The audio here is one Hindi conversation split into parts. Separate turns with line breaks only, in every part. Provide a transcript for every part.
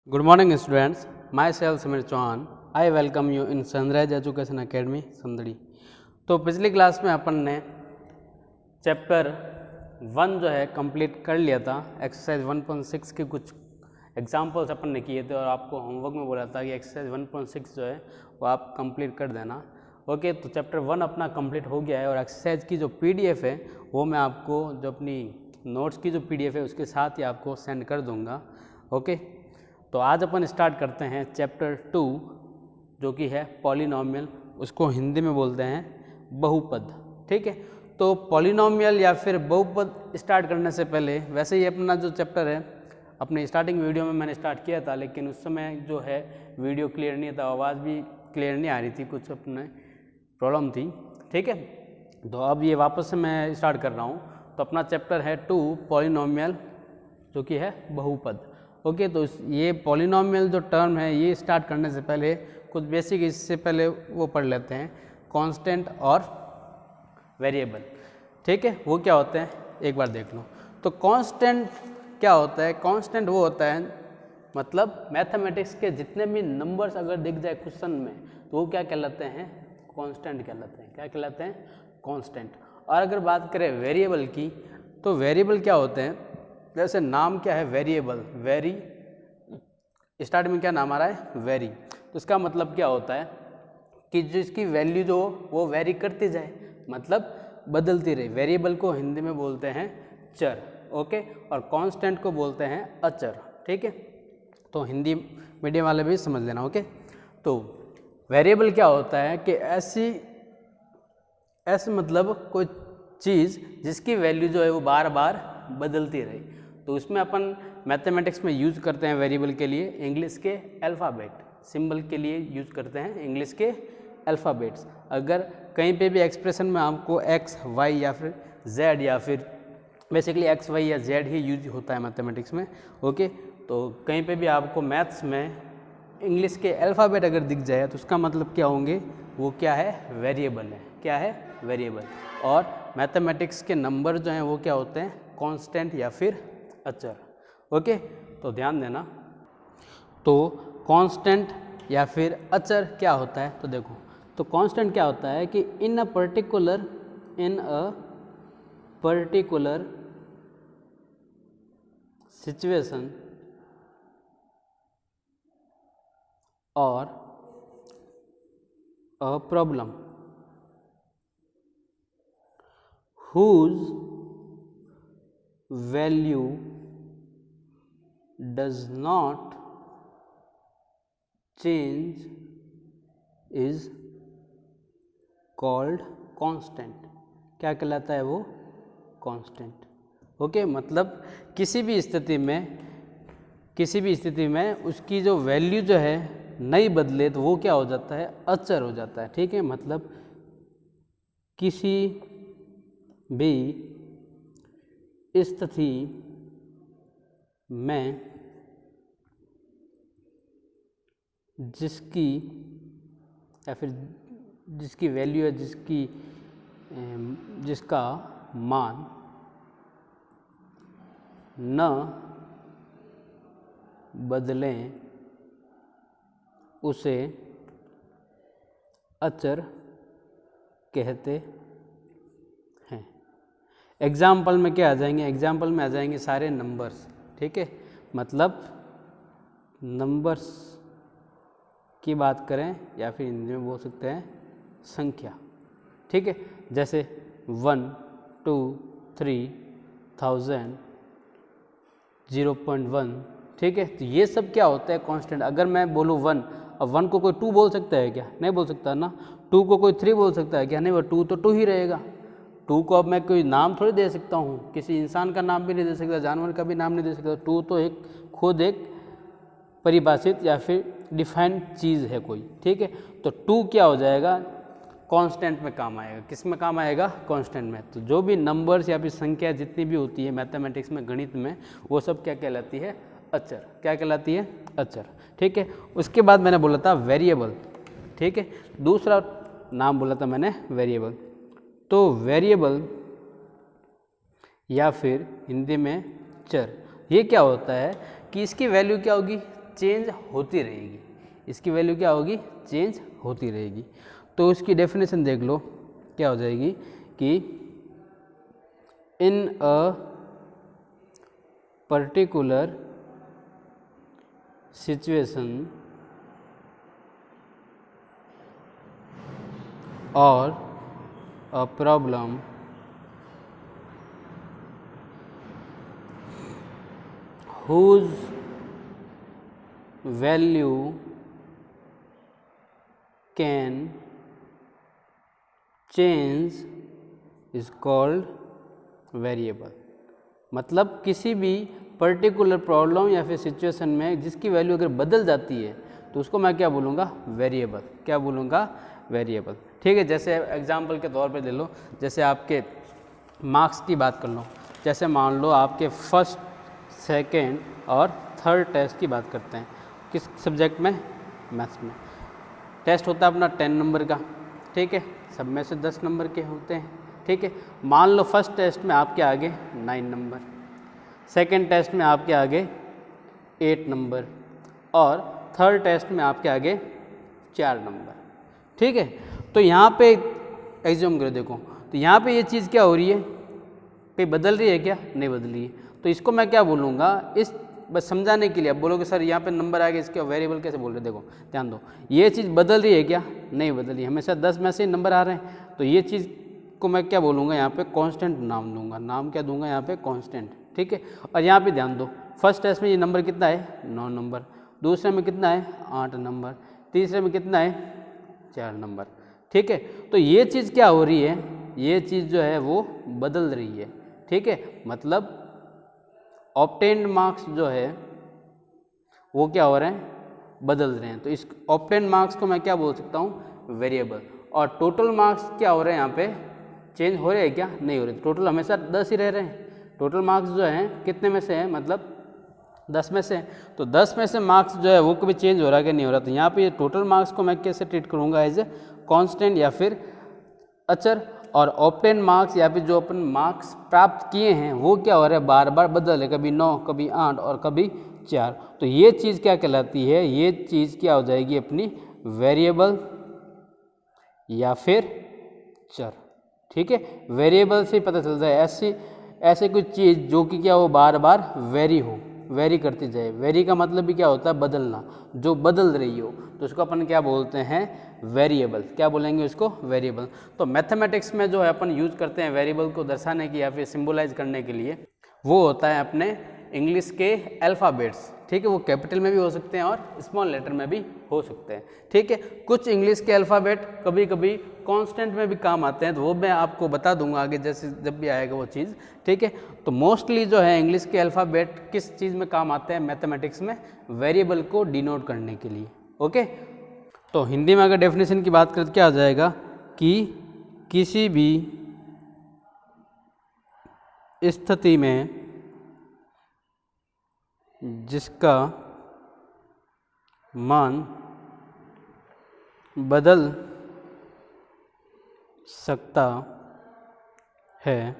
Good morning students, myself Samir Chauhan. I welcome you in Sunrise Education Academy संदड़ी। तो पिछली क्लास में अपन ने चैप्टर 1 जो है कंप्लीट कर लिया था। एक्सरसाइज 1.6 के कुछ एग्जाम्पल्स अपन ने किए थे और आपको होमवर्क में बोला था कि एक्सरसाइज 1.6 जो है वो आप कंप्लीट कर देना। ओके, तो चैप्टर 1 अपना कंप्लीट हो गया है और एक्सरसाइज की जो PDF है वो मैं आपको जो अपनी नोट्स की जो PDF है उसके साथ ही आपको सेंड कर दूँगा। ओके, तो आज अपन स्टार्ट करते हैं चैप्टर 2 जो कि है पॉलिनोमियल, उसको हिंदी में बोलते हैं बहुपद। ठीक है, तो पॉलिनोमियल या फिर बहुपद स्टार्ट करने से पहले वैसे ही अपना जो चैप्टर है अपने स्टार्टिंग वीडियो में मैंने स्टार्ट किया था, लेकिन उस समय जो है वीडियो क्लियर नहीं था, आवाज़ भी क्लियर नहीं आ रही थी, कुछ अपने प्रॉब्लम थी। ठीक है, तो अब ये वापस से मैं स्टार्ट कर रहा हूँ। तो अपना चैप्टर है 2 पॉलिनोमियल जो कि है बहुपद। ओके, तो ये पॉलिनोमियल जो टर्म है ये स्टार्ट करने से पहले कुछ बेसिक इससे पहले वो पढ़ लेते हैं, कांस्टेंट और वेरिएबल। ठीक है, वो क्या होते हैं एक बार देख लो। तो कांस्टेंट क्या होता है? कांस्टेंट वो होता है मतलब मैथमेटिक्स के जितने भी नंबर्स अगर दिख जाए क्वेश्चन में तो वो क्या कहलाते हैं? कांस्टेंट कहलाते हैं। क्या कहलाते हैं? कांस्टेंट। और अगर बात करें वेरिएबल की तो वेरिएबल क्या होते हैं? जैसे नाम क्या है? वेरिएबल, वेरी, स्टार्ट में क्या नाम आ रहा है? वेरी। तो इसका मतलब क्या होता है कि जिसकी वैल्यू जो वो वेरी करती जाए, मतलब बदलती रहे। वेरिएबल को हिंदी में बोलते हैं चर। ओके, और कांस्टेंट को बोलते हैं अचर। ठीक है, तो हिंदी मीडियम वाले भी समझ लेना। ओके, तो वेरिएबल क्या होता है कि ऐसे मतलब कोई चीज़ जिसकी वैल्यू जो है वो बार बार बदलती रहे। तो उसमें अपन मैथमेटिक्स में यूज़ करते हैं वेरिएबल के लिए इंग्लिश के अल्फ़ाबेट, सिंबल के लिए यूज़ करते हैं इंग्लिश के अल्फ़ाबेट्स। अगर कहीं पे भी एक्सप्रेशन में आपको एक्स, वाई या फिर जेड या फिर बेसिकली एक्स, वाई या जेड ही यूज होता है मैथमेटिक्स में। ओके, तो कहीं पे भी आपको मैथ्स में इंग्लिश के अल्फ़ाबेट अगर दिख जाए तो उसका मतलब क्या होंगे? वो क्या है? वेरिएबल है। क्या है? वेरिएबल। और मैथमेटिक्स के नंबर जो हैं वो क्या होते हैं? कांस्टेंट या फिर अचर। ओके, तो ध्यान देना। तो कांस्टेंट या फिर अचर क्या होता है? तो देखो, तो कांस्टेंट क्या होता है कि इन अ पर्टिकुलर सिचुएशन और a problem whose value does not change is called constant। क्या कहलाता है वो? कांस्टेंट। ओके, मतलब किसी भी स्थिति में उसकी जो वैल्यू जो है नहीं बदले तो वो क्या हो जाता है? अचर हो जाता है। ठीक है, मतलब किसी भी स्थिति में जिसकी या फिर जिसकी वैल्यू है, जिसका मान न बदलें उसे अचर कहते हैं। एग्जाम्पल में क्या आ जाएंगे? एग्जाम्पल में आ जाएंगे सारे नंबर्स। ठीक है, मतलब नंबर्स की बात करें या फिर हिंदी में बोल सकते हैं संख्या। ठीक है, जैसे 1, 2, 3, 1000, 0.1। ठीक है, तो ये सब क्या होता है? कांस्टेंट। अगर मैं बोलूँ 1, अब 1 को कोई 2 बोल सकता है क्या? नहीं बोल सकता ना। 2 को कोई 3 बोल सकता है क्या? नहीं, वो 2 तो 2 ही रहेगा। 2 को अब मैं कोई नाम थोड़ी दे सकता हूँ, किसी इंसान का नाम भी नहीं दे सकता, जानवर का भी नाम नहीं दे सकता। 2 तो खुद एक परिभाषित या फिर डिफाइंड चीज़ है कोई। ठीक है, तो 2 क्या हो जाएगा? कांस्टेंट में काम आएगा। किस में काम आएगा? कांस्टेंट में। तो जो भी नंबर्स या फिर संख्या जितनी भी होती है मैथमेटिक्स में, गणित में, वो सब क्या कहलाती है? अचर। क्या कहलाती है? अचर। ठीक है, उसके बाद मैंने बोला था वेरिएबल। ठीक है, दूसरा नाम बोला था मैंने वेरिएबल। तो वेरिएबल या फिर हिंदी में चर, ये क्या होता है कि इसकी वैल्यू क्या होगी? चेंज होती रहेगी, इसकी वैल्यू क्या होगी, चेंज होती रहेगी। तो उसकी डेफिनेशन देख लो क्या हो जाएगी कि इन अ पर्टिकुलर सिचुएशन और a problem whose value can change is called variable। मतलब किसी भी पर्टिकुलर प्रॉब्लम या फिर सिचुएशन में जिसकी वैल्यू अगर बदल जाती है तो उसको मैं क्या बोलूँगा, वेरिएबल। क्या बोलूँगा, वेरिएबल। ठीक है, जैसे एग्जांपल के तौर पे ले लो, जैसे आपके मार्क्स की बात कर लो, जैसे मान लो आपके फर्स्ट, सेकंड और थर्ड टेस्ट की बात करते हैं, किस सब्जेक्ट में, मैथ्स में। टेस्ट होता है अपना 10 नंबर का, ठीक है, सब में से 10 नंबर के होते हैं, ठीक है। मान लो फर्स्ट टेस्ट में आपके आगे 9 नंबर, सेकंड टेस्ट में आपके आगे 8 नंबर और थर्ड टेस्ट में आपके आगे 4 नंबर, ठीक है। तो यहाँ पे एग्जाम करो, देखो तो यहाँ पे ये चीज़ क्या हो रही है, कहीं बदल रही है क्या, नहीं बदल रही है। तो इसको मैं क्या बोलूँगा, इस बस समझाने के लिए। अब बोलोगे सर यहाँ पे नंबर आ गया, इसके वेरिएबल कैसे बोल रहे, देखो ध्यान दो, ये चीज़ बदल रही है क्या, नहीं बदल रही है, हमेशा 10 में से नंबर आ रहे हैं। तो ये चीज़ को मैं क्या बोलूँगा, यहाँ पे कांस्टेंट नाम दूंगा, नाम क्या दूंगा यहाँ पे, कांस्टेंट, ठीक है। और यहाँ पे ध्यान दो, फर्स्ट टेस्ट में ये नंबर कितना है, 9 नंबर, दूसरे में कितना है, 8 नंबर, तीसरे में कितना है, 4 नंबर, ठीक है। तो ये चीज़ क्या हो रही है, ये चीज़ जो है वो बदल रही है, ठीक है। मतलब ऑब्टेन्ड मार्क्स जो है वो क्या हो रहे हैं, बदल रहे हैं। तो इस ऑब्टेन्ड मार्क्स को मैं क्या बोल सकता हूँ, वेरिएबल। और टोटल मार्क्स क्या हो रहे हैं, यहाँ पे चेंज हो रहे हैं क्या, नहीं हो रहे, टोटल हमेशा 10 ही रह रहे हैं। टोटल मार्क्स जो हैं कितने में से हैं, मतलब 10 में से। तो 10 में से मार्क्स जो है वो कभी चेंज हो रहा है कि नहीं हो रहा। तो यहाँ पे टोटल मार्क्स को मैं कैसे ट्रीट करूँगा, एज ए कांस्टेंट या फिर अचर। और ऑब्टेन मार्क्स या फिर जो अपन मार्क्स प्राप्त किए हैं वो क्या हो रहा है, बार बार बदल है, कभी 9, कभी 8 और कभी 4। तो ये चीज़ क्या कहलाती है, ये चीज़ क्या हो जाएगी अपनी, वेरिएबल या फिर चर, ठीक है। वेरिएबल से पता चलता है ऐसे कोई चीज़ जो कि क्या हो, बार बार वेरी करती जाए। वेरी का मतलब भी क्या होता है, बदलना, जो बदल रही हो, तो उसको अपन क्या बोलते हैं, वेरिएबल। क्या बोलेंगे उसको, वेरिएबल। तो मैथमेटिक्स में जो है अपन यूज करते हैं वेरिएबल को दर्शाने की या फिर सिंबलाइज करने के लिए, वो होता है अपने इंग्लिश के अल्फ़ाबेट्स, ठीक है। वो कैपिटल में भी हो सकते हैं और स्मॉल लेटर में भी हो सकते हैं, ठीक है। कुछ इंग्लिश के अल्फ़ाबेट कभी कभी कांस्टेंट में भी काम आते हैं, तो वो मैं आपको बता दूंगा आगे, जैसे जब भी आएगा वो चीज़, ठीक है। तो मोस्टली जो है इंग्लिश के अल्फ़ाबेट किस चीज़ में काम आते हैं, मैथमेटिक्स में, वेरिएबल को डिनोट करने के लिए, ओके। तो हिंदी में अगर डेफिनेशन की बात करें तो क्या आ जाएगा कि किसी भी स्थिति में जिसका मान बदल सकता है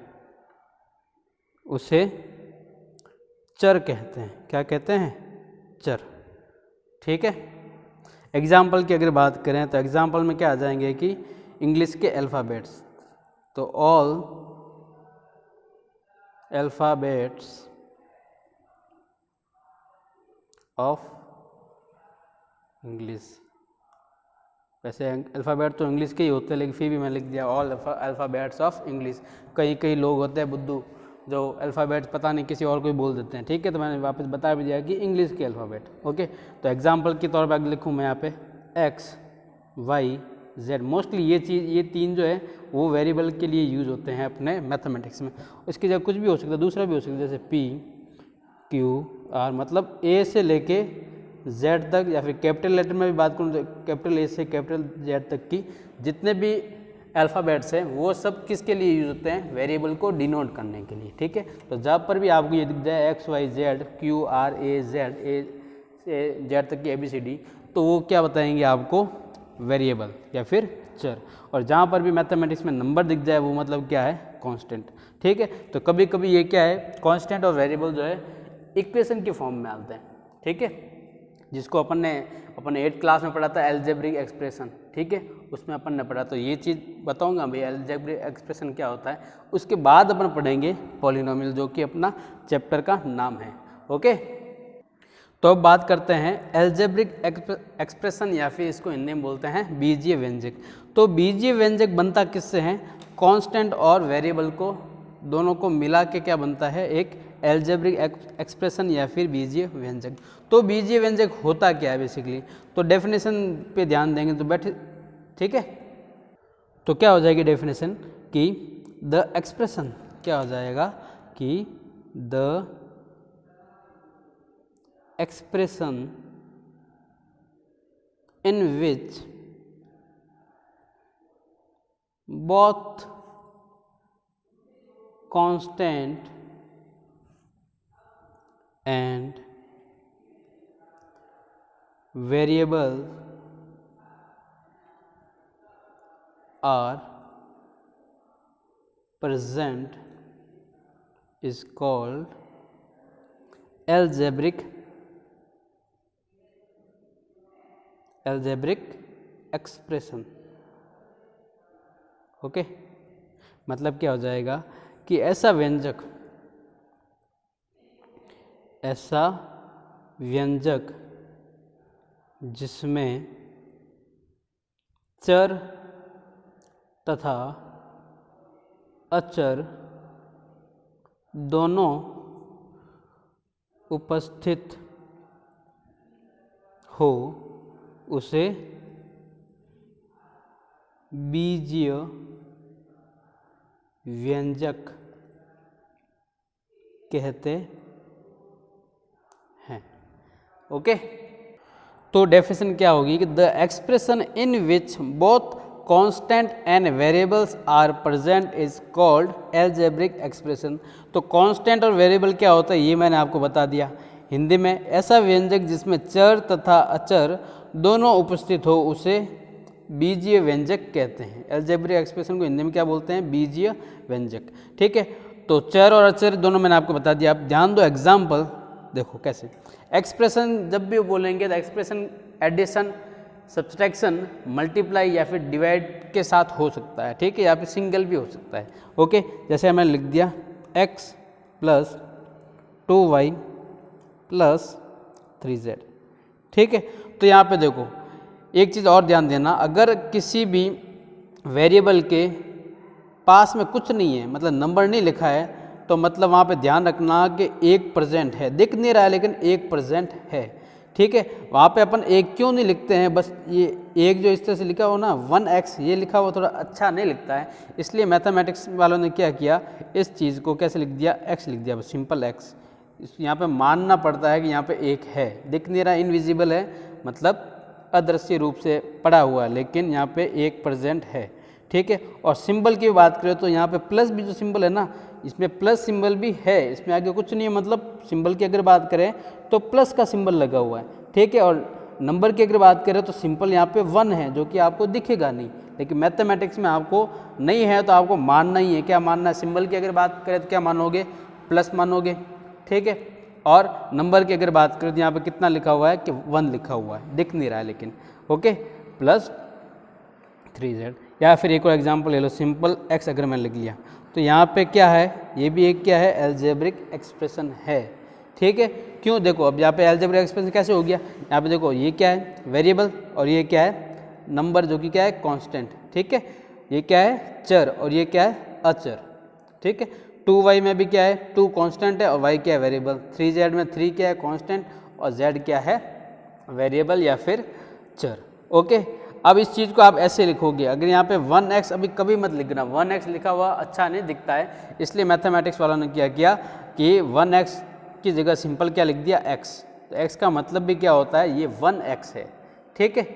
उसे चर कहते हैं। क्या कहते हैं, चर, ठीक है। एग्जाम्पल की अगर बात करें तो एग्जाम्पल में क्या आ जाएंगे कि इंग्लिश के अल्फ़ाबेट्स, तो ऑल अल्फ़ाबेट्स ऑफ इंग्लिश। वैसे अल्फ़ाबेट तो इंग्लिश के ही होते हैं, लेकिन फिर भी मैं लिख दिया ऑल अल्फ़ाबेट्स ऑफ इंग्लिश। कई लोग होते हैं बुद्धू जो अल्फ़ाबेट्स पता नहीं किसी और को ही बोल देते हैं, ठीक है। तो मैंने वापस बता भी दिया कि इंग्लिश के अल्फ़ाबेट, ओके। तो एग्जांपल के तौर पर अगर लिखूँ मैं यहाँ पे एक्स, वाई, जेड, मोस्टली ये तीन जो है वो वेरिएबल के लिए यूज़ होते हैं अपने मैथमेटिक्स में। इसकी जगह कुछ भी हो सकता है, दूसरा भी हो सकता है, जैसे पी, क्यू, आर, मतलब ए से लेके जेड तक, या फिर कैपिटल लेटर में भी बात करूँ तो कैपिटल ए से कैपिटल जेड तक की जितने भी अल्फ़ाबेट्स हैं वो सब किसके लिए यूज़ होते हैं, वेरिएबल को डिनोट करने के लिए, ठीक है। तो जहाँ पर भी आपको ये दिख जाए X, Y, Z, Q, R, A, Z, A से जेड तक की ABCD, तो वो क्या बताएंगे आपको, वेरिएबल या फिर चर। और जहाँ पर भी मैथमेटिक्स में नंबर दिख जाए वो मतलब क्या है, कांस्टेंट, ठीक है। तो कभी कभी ये क्या है, कांस्टेंट और वेरिएबल जो है इक्वेशन के फॉर्म में आते हैं, ठीक है। जिसको अपन ने 8th क्लास में पढ़ा था एल्जेब्रिक एक्सप्रेशन, ठीक है, उसमें अपन ने पढ़ा। तो ये चीज़ बताऊंगा भाई एल्जेब्रिक एक्सप्रेशन क्या होता है। उसके बाद अपन पढ़ेंगे पॉलिनोमियल, जो कि अपना चैप्टर का नाम है। ओके, तो अब बात करते हैं एल्जेब्रिक एक्सप्रेशन, या फिर इसको हिंदी में बोलते हैं बीजीय व्यंजक। तो बीजीय व्यंजक बनता किससे है? कांस्टेंट और वेरिएबल को दोनों को मिला के क्या बनता है? एक एल्जेब्रिक एक्सप्रेशन या फिर बीजीय व्यंजक। तो बीजीय व्यंजक होता क्या है बेसिकली? तो डेफिनेशन पे ध्यान देंगे तो बैठे, ठीक है। तो क्या हो जाएगी डेफिनेशन कि द एक्सप्रेशन, क्या हो जाएगा कि the expression in which both constant and variable are present is called algebraic expression। Okay, मतलब क्या हो जाएगा कि ऐसा व्यंजक जिसमें चर तथा अचर दोनों उपस्थित हो, उसे बीजीय व्यंजक कहते हैं। ओके, तो डेफिनेशन क्या होगी कि the expression in which both constant and variables are present is called algebraic expression. तो कांस्टेंट और वेरिएबल क्या होता है ये मैंने आपको बता दिया। हिंदी में ऐसा व्यंजक जिसमें चर तथा अचर दोनों उपस्थित हो उसे बीजीय व्यंजक कहते हैं। एल्जेब्रिक एक्सप्रेशन को हिंदी में क्या बोलते हैं? बीजीय व्यंजक, ठीक है। तो चर और अचर दोनों मैंने आपको बता दिया। आप ध्यान दो, एग्जाम्पल देखो कैसे। एक्सप्रेशन जब भी बोलेंगे तो एक्सप्रेशन एडिशन, सब्सट्रैक्शन, मल्टीप्लाई या फिर डिवाइड के साथ हो सकता है, ठीक है, या फिर सिंगल भी हो सकता है। ओके, जैसे मैंने लिख दिया x + 2y + 3z, ठीक है। तो यहाँ पे देखो एक चीज़ और ध्यान देना, अगर किसी भी वेरिएबल के पास में कुछ नहीं है, मतलब नंबर नहीं लिखा है, तो मतलब वहाँ पे ध्यान रखना कि एक प्रेजेंट है, दिख नहीं रहा है लेकिन एक प्रेजेंट है, ठीक है। वहाँ पे अपन एक क्यों नहीं लिखते हैं? बस ये एक जो इस तरह से लिखा हो ना 1x, ये लिखा हुआ थोड़ा अच्छा नहीं लिखता है, इसलिए मैथमेटिक्स वालों ने क्या किया, इस चीज़ को कैसे लिख दिया? x लिख दिया, बस सिंपल x। यहाँ पे मानना पड़ता है कि यहाँ पे एक है, दिख नहीं रहा, इनविजिबल है, मतलब अदृश्य रूप से पड़ा हुआ है, लेकिन यहाँ पे एक प्रेजेंट है, ठीक है। और सिंबल की बात करें तो यहाँ पे प्लस भी जो सिंबल है ना, इसमें प्लस सिंबल भी है, इसमें आगे कुछ नहीं है, मतलब सिंबल की अगर बात करें तो प्लस का सिंबल लगा हुआ है, ठीक है। और नंबर की अगर बात करें तो सिंपल यहाँ पे 1 है, जो कि आपको दिखेगा नहीं, लेकिन मैथमेटिक्स में आपको नहीं है तो आपको मानना ही है। क्या मानना है? सिंबल की अगर बात करें तो क्या मानोगे? प्लस मानोगे, ठीक है। और नंबर की अगर बात करें तो यहाँ पे कितना लिखा हुआ है कि 1 लिखा हुआ है, दिख नहीं रहा है लेकिन, ओके, + 3z। या फिर एक और एग्जांपल ले लो, सिंपल x अगर मैंने लिख लिया तो यहाँ पे क्या है? ये भी एक क्या है? एल्जेब्रिक एक्सप्रेशन है, ठीक है। क्यों? देखो अब यहाँ पे एल्जेब्रिक एक्सप्रेशन कैसे हो गया? यहाँ पे देखो ये क्या है? वेरिएबल, और ये क्या है? नंबर, जो कि क्या है? कांस्टेंट, ठीक है। ये क्या है? चर, और ये क्या है? अचर, ठीक है। 2y में भी क्या है? 2 कांस्टेंट है और y क्या है? वेरिएबल। 3z में 3 क्या है? कांस्टेंट, और z क्या है? वेरिएबल या फिर चर, ओके। अब इस चीज़ को आप ऐसे लिखोगे, अगर यहाँ पे 1x, अभी कभी मत लिखना, 1x लिखा हुआ अच्छा नहीं दिखता है, इसलिए मैथमेटिक्स वालों ने क्या किया कि 1x की जगह सिंपल क्या लिख दिया? x। तो x का मतलब भी क्या होता है? ये 1x है, ठीक है।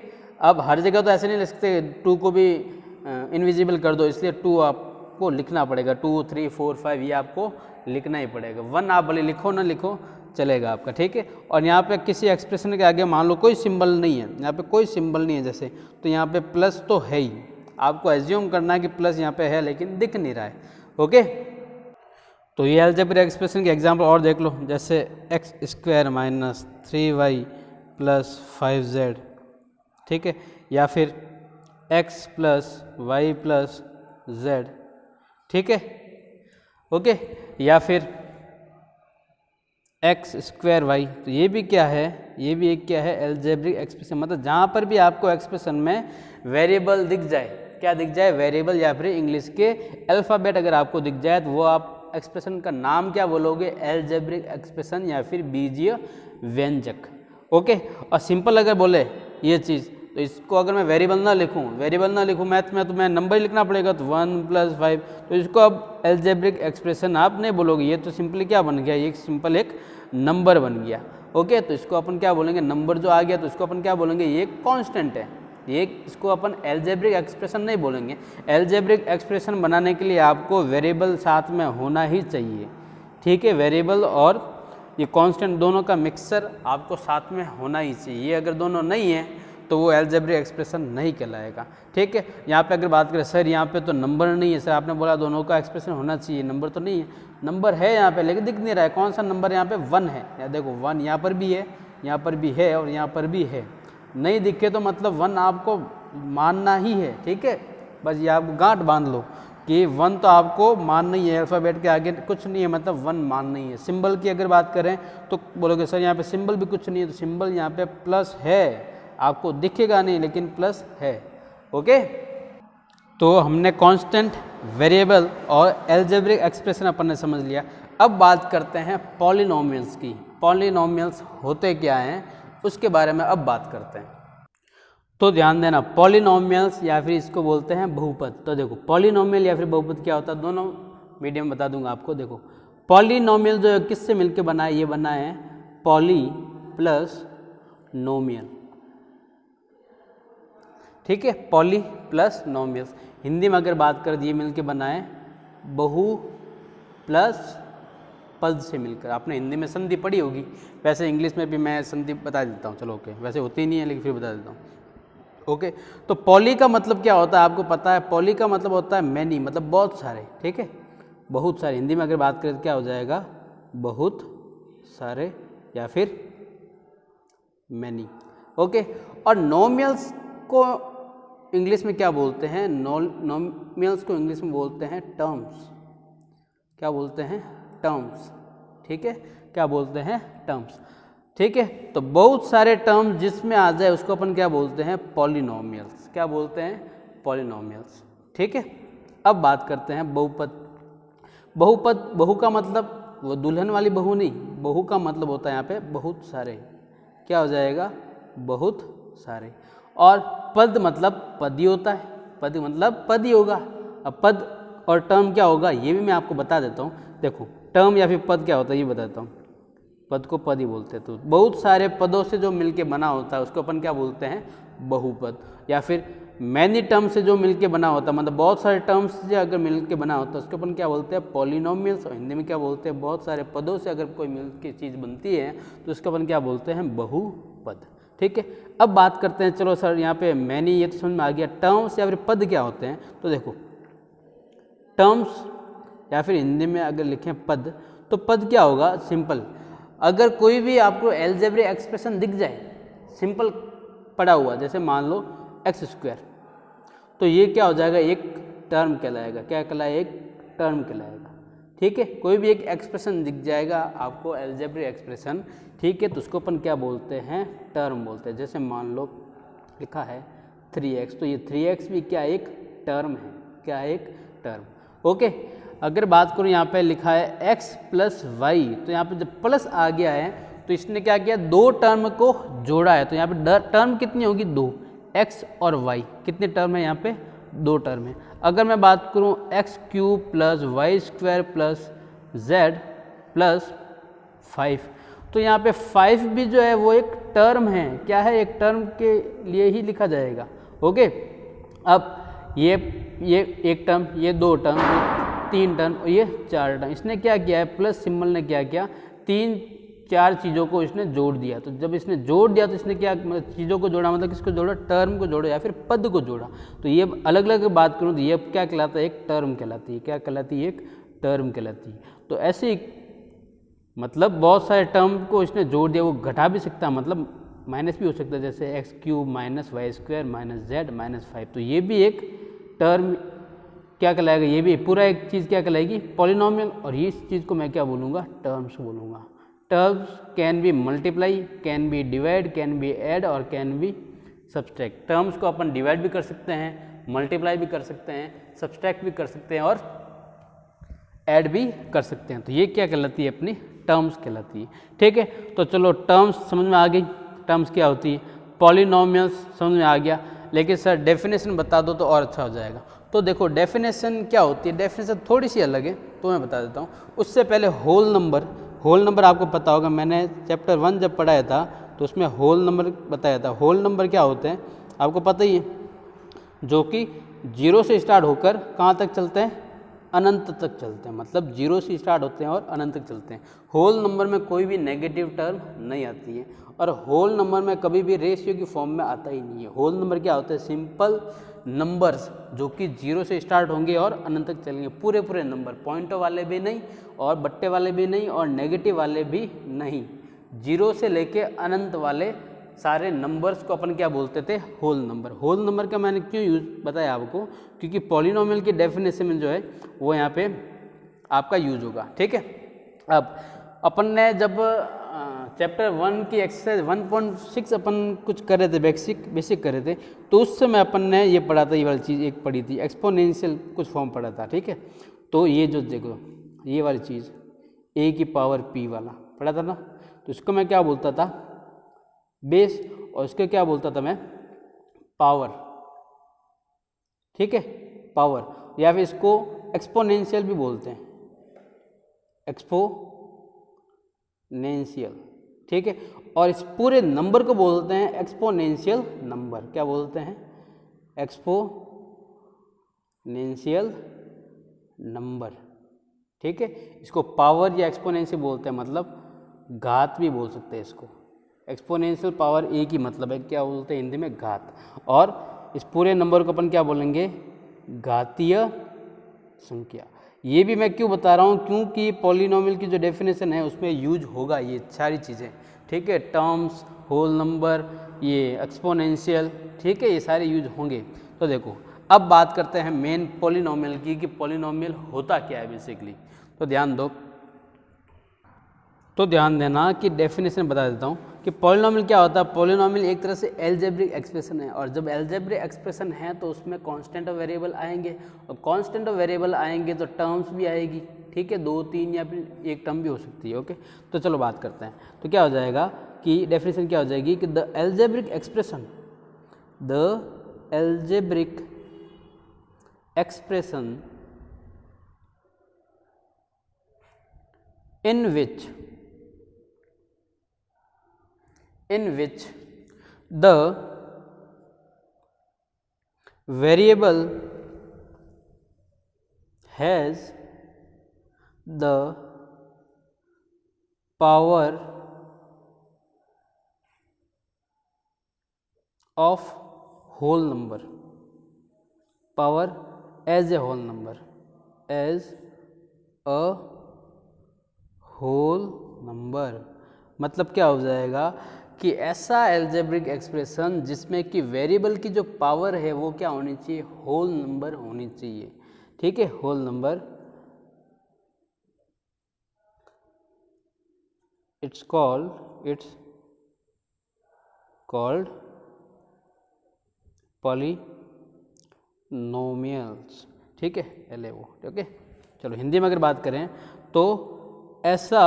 अब हर जगह तो ऐसे नहीं लिख सकते, 2 को भी इनविजिबल कर दो, इसलिए 2 आपको लिखना पड़ेगा, 2, 3, 4, 5 ये आपको लिखना ही पड़ेगा। 1 आप भले लिखो ना लिखो चलेगा आपका, ठीक है। और यहाँ पे किसी एक्सप्रेशन के आगे मान लो कोई सिंबल नहीं है, यहाँ पे कोई सिंबल नहीं है जैसे, तो यहाँ पे प्लस तो है ही, आपको एज्यूम करना है कि प्लस यहाँ पे है लेकिन दिख नहीं रहा है, ओके। तो ये अलजेब्रिक एक्सप्रेशन के एग्जांपल और देख लो, जैसे x² - 3y प्लस 5z, ठीक है, या फिर x plus y plus z, ठीक है, ओके, या फिर एक्स स्क्वायर वाई। तो ये भी क्या है, ये भी एक क्या है, एल्जेब्रिक एक्सप्रेशन। मतलब जहाँ पर भी आपको एक्सप्रेशन में वेरिएबल दिख जाए, क्या दिख जाए, वेरिएबल या फिर इंग्लिश के अल्फ़ाबेट अगर आपको दिख जाए तो वो आप एक्सप्रेशन का नाम क्या बोलोगे, एल्जेब्रिक एक्सप्रेशन या फिर बीजीय व्यंजक। ओके, और सिंपल अगर बोले ये चीज़, तो इसको अगर मैं वेरिएबल ना लिखूँ मैथ में, तो मैं नंबर लिखना पड़ेगा, तो 1 + 5, तो इसको अब एल्जेब्रिक एक्सप्रेशन आप नहीं बोलोगे, ये तो सिंपली क्या बन गया, ये सिंपल एक नंबर बन गया। ओके, तो इसको अपन क्या बोलेंगे, नंबर जो आ गया तो इसको अपन क्या बोलेंगे, ये कांस्टेंट है, ये इसको अपन एल्जेब्रिक एक्सप्रेशन नहीं बोलेंगे। एल्जेब्रिक एक्सप्रेशन बनाने के लिए आपको वेरिएबल साथ में होना ही चाहिए, ठीक है, वेरिएबल और ये कांस्टेंट दोनों का मिक्सचर आपको साथ में होना ही चाहिए। ये अगर दोनों नहीं है तो वो एल्जेब्रिक एक्सप्रेशन नहीं कहलाएगा, ठीक है। यहाँ पे अगर बात करें सर यहाँ पे तो नंबर नहीं है, सर आपने बोला दोनों का एक्सप्रेशन होना चाहिए, नंबर तो नहीं है, नंबर है यहाँ पे लेकिन दिख नहीं रहा है, कौन सा नंबर यहाँ पे, 1 है, या देखो 1 यहाँ पर भी है, यहाँ पर भी है और यहाँ पर भी है, नहीं दिखे तो मतलब 1 आपको मानना ही है, ठीक है, बस ये आप गांठ बांध लो कि 1 तो आपको मानना ही है, अल्फ़ाबेट के आगे कुछ नहीं है मतलब 1 मानना ही है। सिंबल की अगर बात करें तो बोलोगे सर यहाँ पे सिंबल भी कुछ नहीं है, तो सिंबल यहाँ पे प्लस है, आपको दिखेगा नहीं लेकिन प्लस है। ओके, तो हमने कांस्टेंट, वेरिएबल और एल्जेब्रिक एक्सप्रेशन अपन ने समझ लिया। अब बात करते हैं पॉलिनोमियल्स की। पॉलिनोमियल्स होते क्या हैं उसके बारे में अब बात करते हैं। तो ध्यान देना, पॉलिनोमियल्स या फिर इसको बोलते हैं बहुपद। तो देखो पॉलिनोमियल या फिर बहुपद क्या होता है, दोनों मीडियम बता दूंगा आपको। देखो पॉलिनोमियल जो है किससे मिलकर बना है, ये बना है पॉली प्लस नोमियल, ठीक है, पॉली प्लस नोमियल्स। हिंदी में अगर बात कर दिए मिलके बना है बहु प्लस पद से मिलकर। आपने हिंदी में संधि पढ़ी होगी, वैसे इंग्लिश में भी मैं संधि बता देता हूँ, चलो ओके, वैसे होती नहीं है लेकिन फिर बता देता हूँ। ओके, तो पॉली का मतलब क्या होता है आपको पता है, पॉली का मतलब होता है मैनी, मतलब बहुत सारे, ठीक है, बहुत सारे। हिंदी में अगर बात करें तो क्या हो जाएगा, बहुत सारे या फिर मैनी। ओके, और नोमियल्स को इंग्लिश में क्या बोलते हैं, नोमियल्स को इंग्लिश में बोलते हैं टर्म्स। क्या बोलते हैं, टर्म्स, ठीक है, क्या बोलते हैं, टर्म्स, ठीक है। तो बहुत सारे टर्म्स जिसमें आ जाए उसको अपन क्या बोलते हैं, पॉलिनोमियल्स। क्या बोलते हैं, पॉलिनोमियल्स, ठीक है। अब बात करते हैं बहुपद। बहुपद, बहु का मतलब वो दुल्हन वाली बहू नहीं, बहु का मतलब होता है यहाँ पे बहुत सारे, क्या हो जाएगा, बहुत सारे। और पद मतलब पद ही होता है, पद मतलब पद ही होगा। अब पद और टर्म क्या होगा ये भी मैं आपको बता देता हूँ। देखो टर्म या फिर पद क्या होता है ये बताता हूँ। पद को पद ही बोलते हैं, तो बहुत सारे पदों से जो मिलके बना होता है उसको अपन क्या बोलते हैं, बहुपद। या फिर मैनी टर्म से जो मिलके बना होता है, मतलब बहुत सारे टर्म्स से अगर मिलके बना होता है उसको अपन क्या बोलते हैं, पॉलिनोमियल्स। और हिंदी में क्या बोलते हैं, बहुत सारे पदों से अगर कोई मिलके चीज़ बनती है तो उसको अपन क्या बोलते हैं, बहुपद, ठीक है। अब बात करते हैं, चलो सर यहाँ पे मैनी ये तो समझ में आ गया, टर्म्स या फिर पद क्या होते हैं। तो देखो टर्म्स या फिर हिंदी में अगर लिखें पद, तो पद क्या होगा, सिंपल, अगर कोई भी आपको एल्जेब्रिक एक्सप्रेशन दिख जाए सिंपल पड़ा हुआ, जैसे मान लो x², तो ये क्या हो जाएगा, एक टर्म कहलाएगा। क्या कहलाएगा, एक टर्म कहलाएगा, ठीक है। कोई भी एक एक्सप्रेशन दिख जाएगा आपको एल्जेब्रिक एक्सप्रेशन, ठीक है, तो उसको अपन क्या बोलते हैं, टर्म बोलते हैं। जैसे मान लो लिखा है 3x, तो ये 3x भी क्या एक टर्म है, क्या है, एक टर्म। ओके, अगर बात करूँ यहाँ पे लिखा है x + y, तो यहाँ पे जब प्लस आ गया है तो इसने क्या किया, दो टर्म को जोड़ा है। तो यहाँ पे टर्म कितनी होगी, 2, x और y, कितने टर्म है यहाँ पे, 2 टर्म है। अगर मैं बात करूँ x³ + y² + z + 5, तो यहाँ पे 5 भी जो है वो एक टर्म है, क्या है, एक टर्म के लिए ही लिखा जाएगा। ओके, अब ये एक टर्म, ये 2 टर्म, ये 3 टर्म और ये 4 टर्म, इसने क्या किया है, प्लस सिंबल ने क्या किया, 3-4 चीज़ों को इसने जोड़ दिया। तो जब इसने जोड़ दिया तो इसने क्या चीज़ों को जोड़ा, मतलब किसको जोड़ा, टर्म को जोड़ा या फिर पद को जोड़ा। तो ये अलग अलग बात करूँ तो ये क्या कहलाता है, एक टर्म कहलाती है। क्या कहलाती है, एक टर्म कहलाती है। तो ऐसे ही मतलब बहुत सारे टर्म को इसने जोड़ दिया, वो घटा भी सकता है, मतलब माइनस भी हो सकता है, जैसे x cube minus y square minus z minus 5। तो ये भी एक टर्म क्या कहलाएगा, ये भी पूरा एक चीज़ क्या कहलाएगी, पॉलिनोमियल। और इस चीज़ को मैं क्या बोलूँगा, टर्म्स बोलूँगा। Terms can be multiply, can be divide, can be add और कैन बी सब्सट्रैक्ट। टर्म्स को अपन डिवाइड भी कर सकते हैं, मल्टीप्लाई भी कर सकते हैं, सब्सट्रैक्ट भी कर सकते हैं और ऐड भी कर सकते हैं। तो ये क्या कहलाती है, अपनी टर्म्स कहलाती है। ठीक है, तो चलो टर्म्स समझ में आ गई, टर्म्स क्या होती है, पॉलिनोमियल्स समझ में आ गया। लेकिन सर डेफिनेशन बता दो तो और अच्छा हो जाएगा। तो देखो डेफिनेशन क्या होती है, डेफिनेशन थोड़ी सी अलग है, तो मैं बता देता हूँ। उससे पहले होल नंबर आपको पता होगा, मैंने चैप्टर 1 जब पढ़ाया था तो उसमें होल नंबर बताया था। होल नंबर क्या होते हैं आपको पता ही है, जो कि 0 से स्टार्ट होकर कहाँ तक चलते हैं, अनंत तक चलते हैं। मतलब 0 से स्टार्ट होते हैं और अनंत तक चलते हैं। होल नंबर में कोई भी नेगेटिव टर्म नहीं आती है, और होल नंबर में कभी भी रेशियो की फॉर्म में आता ही नहीं है। होल नंबर क्या होता है, सिंपल नंबर्स जो कि 0 से स्टार्ट होंगे और अनंत तक चलेंगे। पूरे नंबर, पॉइंटों वाले भी नहीं और बट्टे वाले भी नहीं और नेगेटिव वाले भी नहीं, 0 से लेके अनंत वाले सारे नंबर्स को अपन क्या बोलते थे, होल नंबर। होल नंबर का मैंने क्यों यूज बताया आपको, क्योंकि पॉलिनोमियल की डेफिनेशन में जो है वो यहाँ पे आपका यूज होगा। ठीक है, अब अपन ने जब चैप्टर 1 की एक्सरसाइज 1.6 अपन कुछ कर रहे थे, बेसिक कर रहे थे, तो उस समय अपन ने ये पढ़ा था, ये वाली चीज़ एक पढ़ी थी, एक्सपोनेंशियल कुछ फॉर्म पढ़ा था। ठीक है, तो ये जो देखो ये वाली चीज़ a की पावर p वाला पढ़ा था ना, तो इसको मैं क्या बोलता था, बेस, और इसको क्या बोलता था मैं, पावर। ठीक है, पावर, या फिर इसको एक्सपोनेंशियल भी बोलते हैं, एक्सपोनेंशियल। ठीक है, और इस पूरे नंबर को बोलते हैं एक्सपोनेंशियल नंबर। क्या बोलते हैं, एक्सपोनेंशियल नंबर। ठीक है, इसको पावर या एक्सपोनेंशियल बोलते हैं, मतलब घात भी बोल सकते हैं इसको। एक्सपोनेंशियल पावर एक ही मतलब है, क्या बोलते हैं हिंदी में, घात। और इस पूरे नंबर को अपन क्या बोलेंगे, घातीय संख्या। ये भी मैं क्यों बता रहा हूँ, क्योंकि पॉलिनोमियल की जो डेफिनेशन है उसमें यूज होगा ये सारी चीज़ें। ठीक है, टर्म्स, होल नंबर, ये एक्सपोनेंशियल, ठीक है, ये सारे यूज होंगे। तो देखो अब बात करते हैं मेन पॉलिनोमियल की, कि पॉलिनोमियल होता क्या है बेसिकली। तो ध्यान देना कि डेफिनेशन बता देता हूँ कि पॉलिनोमियल क्या होता है। पॉलिनोमियल एक तरह से एल्जेब्रिक एक्सप्रेशन है, और जब एल्जेब्रिक एक्सप्रेशन है तो उसमें कांस्टेंट और वेरिएबल आएंगे, और कांस्टेंट और वेरिएबल आएंगे तो टर्म्स भी आएगी। ठीक है, 2, 3 या फिर एक टर्म भी हो सकती है। ओके, तो चलो बात करते हैं। तो क्या हो जाएगा कि डेफिनेशन क्या हो जाएगी कि the algebraic expression in which the variable has the power of whole number, power as a whole number, as a whole number. मतलब क्या हो जाएगा कि ऐसा एल्जेब्रिक एक्सप्रेशन जिसमें कि वेरिएबल की जो पावर है वो क्या होनी चाहिए, होल नंबर होनी चाहिए। ठीक है, whole number, it's called polynomials. ठीक है, LAO। ओके, चलो हिंदी में अगर बात करें तो ऐसा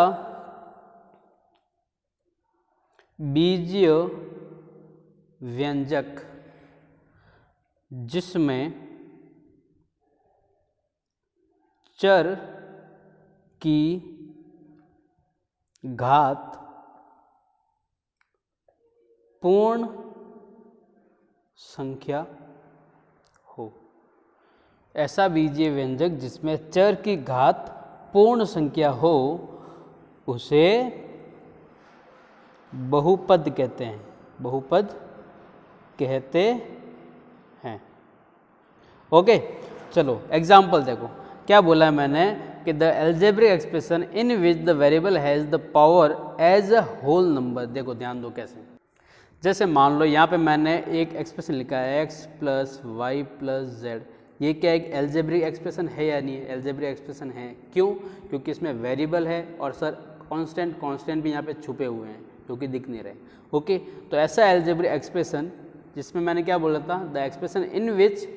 बीजीय व्यंजक जिसमें चर की घात पूर्ण संख्या हो। ऐसा बीजीय व्यंजक जिसमें चर की घात पूर्ण संख्या हो उसे बहुपद कहते हैं, बहुपद कहते हैं। ओके, चलो एग्जाम्पल देखो क्या बोला है मैंने कि the algebraic expression in which the variable has the power as a whole number. देखो ध्यान दो कैसे, जैसे मान लो यहाँ पे मैंने एक एक्सप्रेशन लिखा है x plus y plus z, ये क्या एक एल्जेब्रिक एक्सप्रेशन है या नहीं है? एल्जेब्रिक एक्सप्रेशन है। क्यों? क्योंकि इसमें वेरिएबल है और सर कांस्टेंट भी यहाँ पे छुपे हुए हैं जो कि दिख नहीं रहे। ओके, तो ऐसा एल्जेब्रिक एक्सप्रेशन जिसमें मैंने क्या बोला था, the expression in which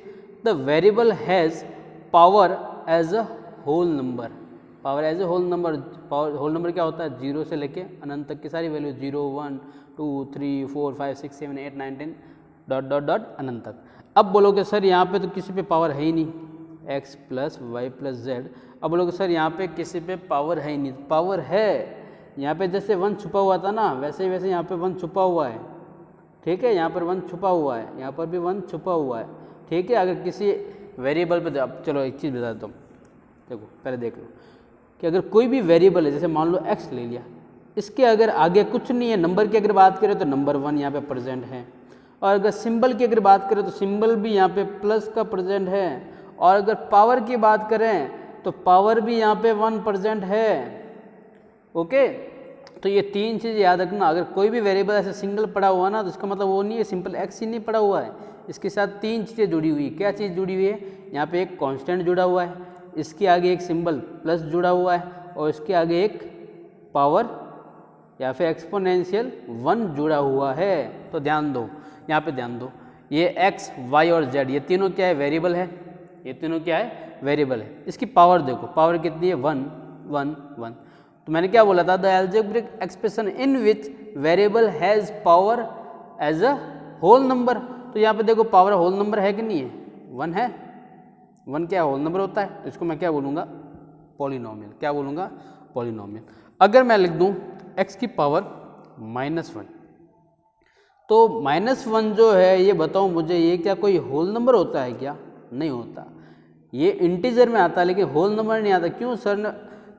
the variable has power as a whole number. Power as a whole number, power whole number क्या होता है? 0 से लेके अनंत तक की सारी वैल्यू, 0 1 2 3 4 5 6 7 8 9 10 डॉट डॉट डॉट अनंत तक। अब बोलोगे सर यहाँ पे तो किसी पे पावर है ही नहीं, x plus y plus z. अब बोलोगे सर यहाँ पे किसी पे पावर है ही नहीं, पावर है। यहाँ पे जैसे 1 छुपा हुआ था ना, वैसे वैसे यहाँ पे 1 छुपा हुआ है। ठीक है, यहाँ पर 1 छुपा हुआ है, यहाँ पर भी 1 छुपा हुआ है। ठीक है, अगर किसी वेरिएबल पे, अब चलो एक चीज़ बता देता हूँ, देखो पहले देख लो कि अगर कोई भी वेरिएबल है, जैसे मान लो x ले लिया, इसके अगर आगे कुछ नहीं है, नंबर की अगर बात करें तो नंबर 1 यहाँ पे प्रेजेंट है, और अगर सिंबल की अगर बात करें तो सिंबल भी यहाँ पे प्लस का प्रेजेंट है, और अगर पावर की बात करें तो पावर भी यहाँ पे 1 प्रेजेंट है। ओके, तो ये 3 चीज़ याद रखना। अगर कोई भी वेरिएबल ऐसे सिंगल पड़ा हुआ ना, तो इसका मतलब वो नहीं है सिंपल x ही नहीं पड़ा हुआ है, इसके साथ 3 चीज़ें जुड़ी हुई है। क्या चीज़ जुड़ी हुई है? यहाँ पे एक कांस्टेंट जुड़ा हुआ है, इसके आगे एक सिंबल प्लस जुड़ा हुआ है, और इसके आगे एक पावर या फिर एक्सपोनेंशियल 1 जुड़ा हुआ है। तो ध्यान दो, यहाँ पे ध्यान दो, ये x, y और z ये तीनों क्या है? वेरिएबल है। ये तीनों क्या है? वेरिएबल है। इसकी पावर देखो, पावर कितनी है? 1 1 1। तो मैंने क्या बोला था? The algebraic expression in which variable has power as a whole number. तो यहाँ पे देखो पावर होल नंबर है कि नहीं है? 1 है। 1 क्या होल नंबर होता है? तो इसको मैं क्या बोलूँगा? पॉलिनोमियल। क्या बोलूँगा? पॉलिनोमियल। अगर मैं लिख दूँ x की पावर -1, तो -1 जो है, ये बताओ मुझे, ये क्या कोई होल नंबर होता है क्या? नहीं होता। ये इंटीजर में आता है लेकिन होल नंबर नहीं आता। क्यों सर?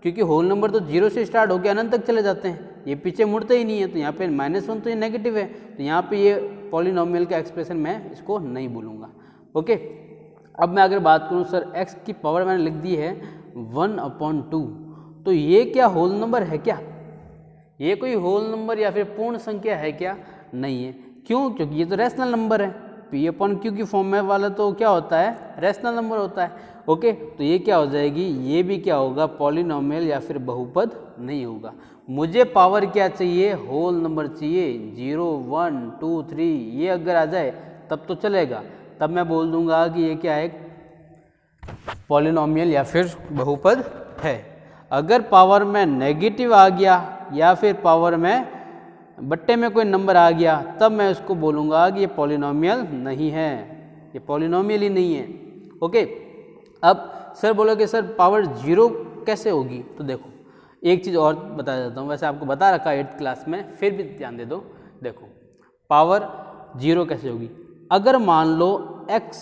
क्योंकि होल नंबर तो 0 से स्टार्ट होकर अनंत तक चले जाते हैं, ये पीछे मुड़ते ही नहीं है। तो यहाँ पे -1 तो ये नेगेटिव है, तो यहाँ पे ये पॉलिनोमियल का एक्सप्रेशन मैं इसको नहीं बोलूँगा। ओके, अब मैं अगर बात करूँ सर x की पावर मैंने लिख दी है 1/2, तो ये क्या होल नंबर है क्या? ये कोई होल नंबर या फिर पूर्ण संख्या है क्या? नहीं है। क्यों? क्योंकि ये तो रैशनल नंबर है। P/Q की फॉर्म में वाला तो क्या होता है? रैशनल नंबर होता है। ओके, तो ये क्या हो जाएगी? ये भी क्या होगा? पॉलिनोमियल या फिर बहुपद नहीं होगा। मुझे पावर क्या चाहिए? होल नंबर चाहिए। 0 1 2 3 ये अगर आ जाए तब तो चलेगा, तब मैं बोल दूंगा कि ये क्या है? पॉलिनोमियल या फिर बहुपद है। अगर पावर में नेगेटिव आ गया या फिर पावर में बट्टे में कोई नंबर आ गया, तब मैं उसको बोलूँगा कि ये पॉलिनोमियल नहीं है, ये पॉलिनोमियल ही नहीं है। ओके, अब सर बोलोगे सर पावर 0 कैसे होगी? तो देखो एक चीज़ और बता देता हूँ, वैसे आपको बता रखा है 8th क्लास में, फिर भी ध्यान दे दो। देखो पावर 0 कैसे होगी? अगर मान लो x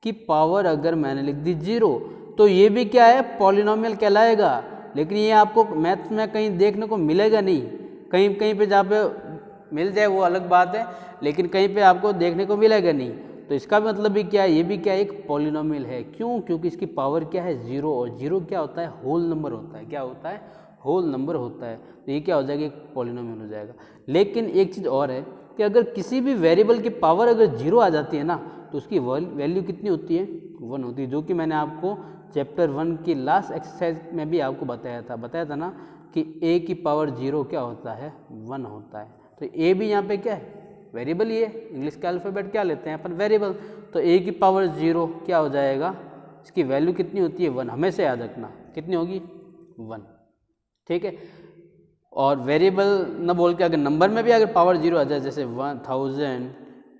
की पावर अगर मैंने लिख दी 0, तो ये भी क्या है? पॉलिनोमियल कहलाएगा। लेकिन ये आपको मैथ्स में कहीं देखने को मिलेगा नहीं, कहीं कहीं पे जहाँ पे मिल जाए वो अलग बात है, लेकिन कहीं पे आपको देखने को मिलेगा नहीं। तो इसका भी मतलब भी क्या है? ये भी क्या है? एक पॉलिनोमियल है। क्यों? क्योंकि इसकी पावर क्या है? 0, और 0 क्या होता है? होल नंबर होता है। क्या होता है? होल नंबर होता है। तो ये क्या हो जाएगा? एक पॉलिनोमियल हो जाएगा। लेकिन एक चीज़ और है कि अगर किसी भी वेरिएबल की पावर अगर 0 आ जाती है ना, तो उसकी वैल्यू कितनी होती है? 1 होती है, जो कि मैंने आपको चैप्टर 1 की लास्ट एक्सरसाइज में भी आपको बताया था ना कि a की पावर 0 क्या होता है? 1 होता है। तो a भी यहाँ पे क्या है? वेरिएबल ही है। इंग्लिश का अल्फ़ाबेट क्या लेते हैं अपन? वेरिएबल। तो a की पावर 0 क्या हो जाएगा? इसकी वैल्यू कितनी होती है? 1। हमेशा याद रखना कितनी होगी? 1। ठीक है, और वेरिएबल न बोल के अगर नंबर में भी अगर पावर 0 आ जाए, जैसे 1000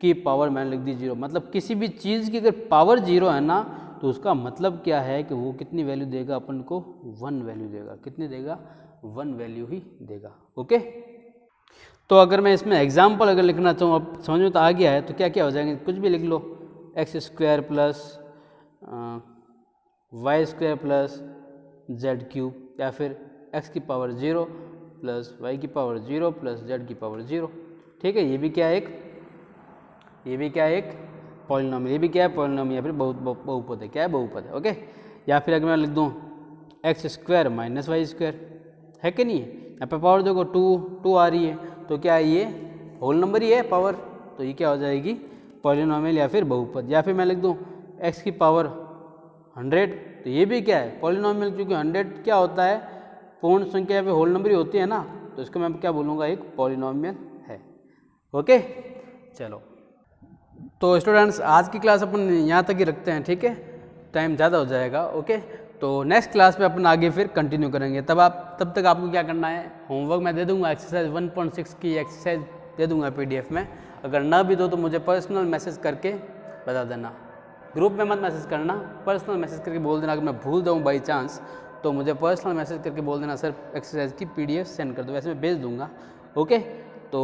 की पावर मैंने लिख दी 0, मतलब किसी भी चीज़ की अगर पावर 0 है ना, तो उसका मतलब क्या है कि वो कितनी वैल्यू देगा अपन को? 1 वैल्यू देगा। कितनी देगा? 1 वैल्यू ही देगा। ओके, तो अगर मैं इसमें एग्जाम्पल अगर लिखना चाहूँ, अब समझ में तो आ गया है, तो क्या क्या हो जाएंगे? कुछ भी लिख लो, x² plus y² plus z³ या फिर x की पावर 0 प्लस y की पावर 0 प्लस z की पावर 0। ठीक है, ये भी क्या है? एक पॉलिनोमियल। ये भी क्या है? पॉलिनोमियल या फिर बहुपद है। क्या है? बहुपद है। ओके, या फिर अगर मैं लिख दूँ x² माइनस y² है कि नहीं है? यहाँ पे पावर देखो 2 आ रही है, तो क्या है? ये होल नंबर ही है पावर, तो ये क्या हो जाएगी पॉलिनोमियल या फिर बहुपद। या फिर मैं लिख दूँ x की पावर 100, तो ये भी क्या है पॉलिनोमियल, क्योंकि 100 क्या होता है पूर्ण संख्या या फिर होल नंबर ही होती है ना, तो इसको मैं क्या बोलूँगा एक पॉलिनोमियल है। ओके चलो, तो स्टूडेंट्स आज की क्लास अपन यहाँ तक ही रखते हैं, ठीक है, टाइम ज़्यादा हो जाएगा। ओके, तो नेक्स्ट क्लास में अपन आगे फिर कंटिन्यू करेंगे। तब तक आपको क्या करना है, होमवर्क मैं दे दूंगा, एक्सरसाइज 1.6 की एक्सरसाइज दे दूंगा PDF में। अगर ना भी दो तो मुझे पर्सनल मैसेज करके बता देना, ग्रुप में मत मैसेज करना, पर्सनल मैसेज करके बोल देना। अगर मैं भूल जाऊँ बाई चांस तो मुझे पर्सनल मैसेज करके बोल देना सर एक्सरसाइज की PDF सेंड कर दो, वैसे मैं भेज दूंगा। ओके, तो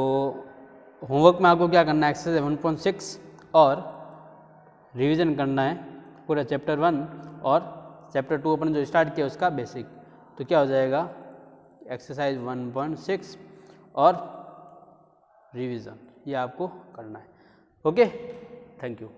होमवर्क में आपको क्या करना है, एक्सरसाइज 1.6 और रिवीजन करना है पूरा चैप्टर 1 और चैप्टर 2 अपन जो स्टार्ट किया उसका बेसिक। तो क्या हो जाएगा एक्सरसाइज 1.6 और रिवीजन, ये आपको करना है। Okay, thank you.